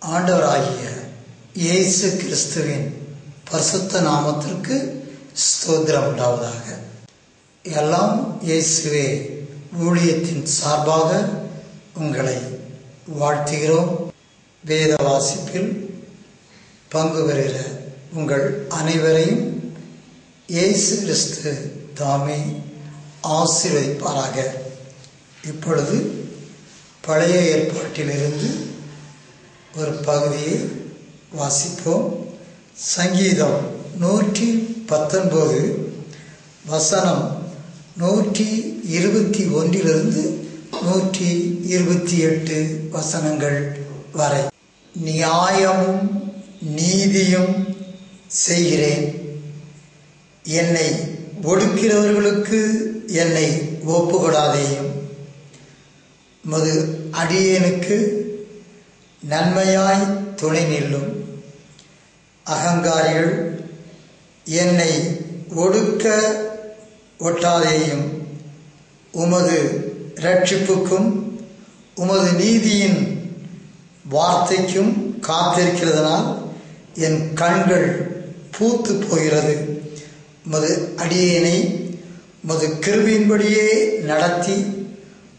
ஆண்டவராகிய இயேசு கிறிஸ்துவின் பரிசுத்த நாமத்திற்கு ஸ்தோத்திரம் உண்டாவதாக. எல்லாம் இயேசுவே ஊழியத்தின் சார்பாக உங்களை வாழ்த்துகிறோம். வேத வாசிப்பில் பங்கு பெறுகிற உங்கள் அனைவரையும் இயேசு கிறிஸ்து தாமே ஆசீர்வதிப்பாராக. இப்பொழுது பழைய ஏற்பாட்டிலிருந்து ஒரு பகுதியை வாசிப்போம். சங்கீதம் 119 வசனம் 121 128 வசனங்கள் வரை. நியாயமும் நீதியும் செய்கிறேன், என்னை ஒடுக்கிறவர்களுக்கு என்னை ஒப்புக்கொடாதேயும். மது அடியேனுக்கு நன்மையாய் துணை நில்லும். அகங்காரிகள் என்னை ஒடுக்க ஒட்டாதேயும். உமது இரட்சிப்புக்கும் உமது நீதியின் வார்த்தைக்கும் காத்திருக்கிறதுனால் என் கண்கள் பூத்து போகிறது. உமது அடியேனை உமது கிருபையின்படியே நடத்தி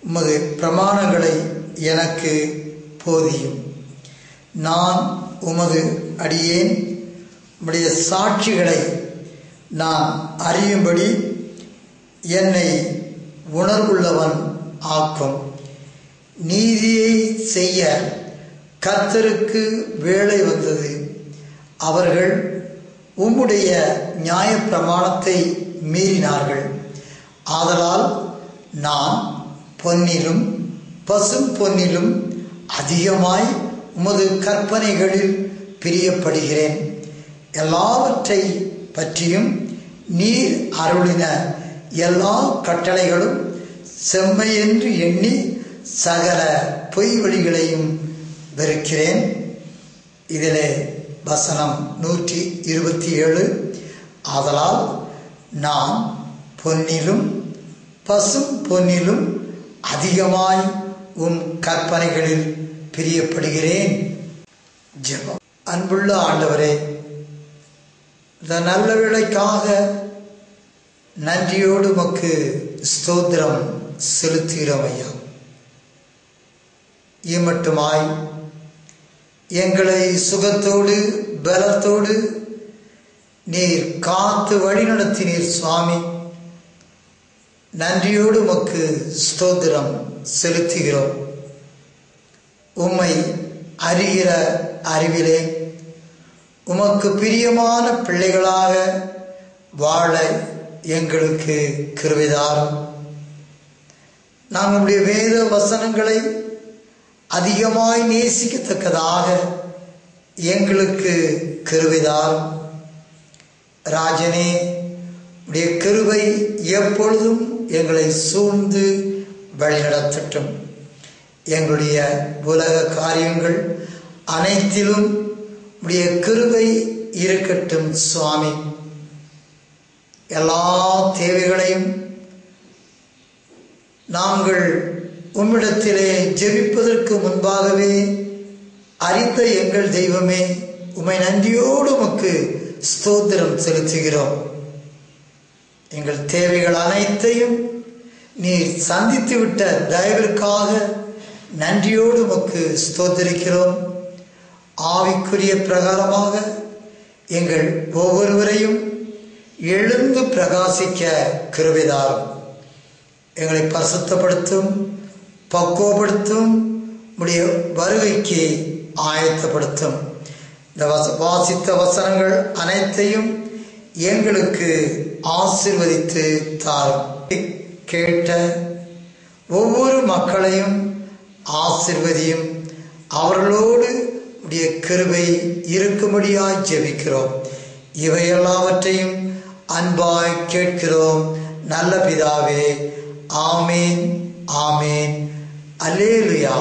உமது பிரமாணங்களை எனக்கு போதியும். நான் உமது அடியேன், உம்முடைய சாட்சிகளை நான் அறியும்படி என்னை உணர்வுள்ளவன் ஆக்கும். நீதியை செய்ய கர்த்தருக்கு வேளை வந்தது. அவர்கள் உம்முடைய நியாயப்பிரமாணத்தை மீறினார்கள். ஆதலால் நான் பொன்னிலும் பசும் பொன்னிலும் அதிகமாய் உமது கற்பனைகளில் பிரியப்படுகிறேன். எல்லாவற்றை பற்றியும் நீர் அருளின எல்லா கட்டளைகளும் செம்மை என்று எண்ணி சகல பொய் வழிகளையும் வெறுக்கிறேன். இதிலே வசனம் 127. ஆதலால் நான் பொன்னிலும் பசும் பொன்னிலும் அதிகமாய் உம் கற்பனைகளில் பிரியப்படுகிறேன். ஜெபம். அன்புள்ள ஆண்டவரே, இந்த நல்ல வேளைக்காக நன்றியோடு உமக்கு ஸ்தோத்திரம் செலுத்துகிறோம் ஐயா. இம்மட்டுமாய் எங்களை சுகத்தோடு பலத்தோடு நீர் காத்து வழி நடத்தினீர் சுவாமி. நன்றியோடு உமக்கு ஸ்தோத்திரம் செலுத்துகிறோம். உம்மை அறிகிற அறிவிலே உமக்கு பிரியமான பிள்ளைகளாக வாழ எங்களுக்கு கிருபை தாரும். நம்முடைய வேத வசனங்களை அதிகமாய் நேசிக்கத்தக்கதாக எங்களுக்கு கிருபை தாரும். ராஜனே, உடைய கிருபை எப்பொழுதும் எங்களை சூழ்ந்து வழிநடத்தட்டும். எங்களுடைய உலக காரியங்கள் அனைத்திலும் உடைய கிருபை இருக்கட்டும் சுவாமி. எல்லா தேவைகளையும் நாங்கள் உம்மிடத்திலே ஜெபிப்பதற்கு முன்பாகவே அறிந்த எங்கள் தெய்வமே, உம்மை நன்றியோடு உமக்கு ஸ்தோத்திரம் செலுத்துகிறோம். எங்கள் தேவைகள் அனைத்தையும் நீர் சந்தித்துவிட்ட தயவிற்காக நன்றியோடு உமக்கு ஸ்தோத்திரிக்கிறோம். ஆவிக்குரிய பிரகாரமாக எங்கள் ஒவ்வொருவரையும் எழுந்து பிரகாசிக்க கிருபை தாரும். எங்களை பரிசுத்தப்படுத்தும், பக்குவப்படுத்தும், உடைய வருகைக்கு ஆயத்தப்படுத்தும். இந்த வாசித்த வசனங்கள் அனைத்தையும் எங்களுக்கு ஆசீர்வதித்து தாரும். கேட்ட ஒவ்வொரு மக்களையும் ஆசீர்வதியும். அவர்களோடு உடைய கிருபை இருக்கும்படியாய் ஜெபிக்கிறோம். இவை எல்லாவற்றையும் அன்பாய் கேட்கிறோம் நல்ல பிதாவே. ஆமேன், ஆமேன், அல்லேலூயா.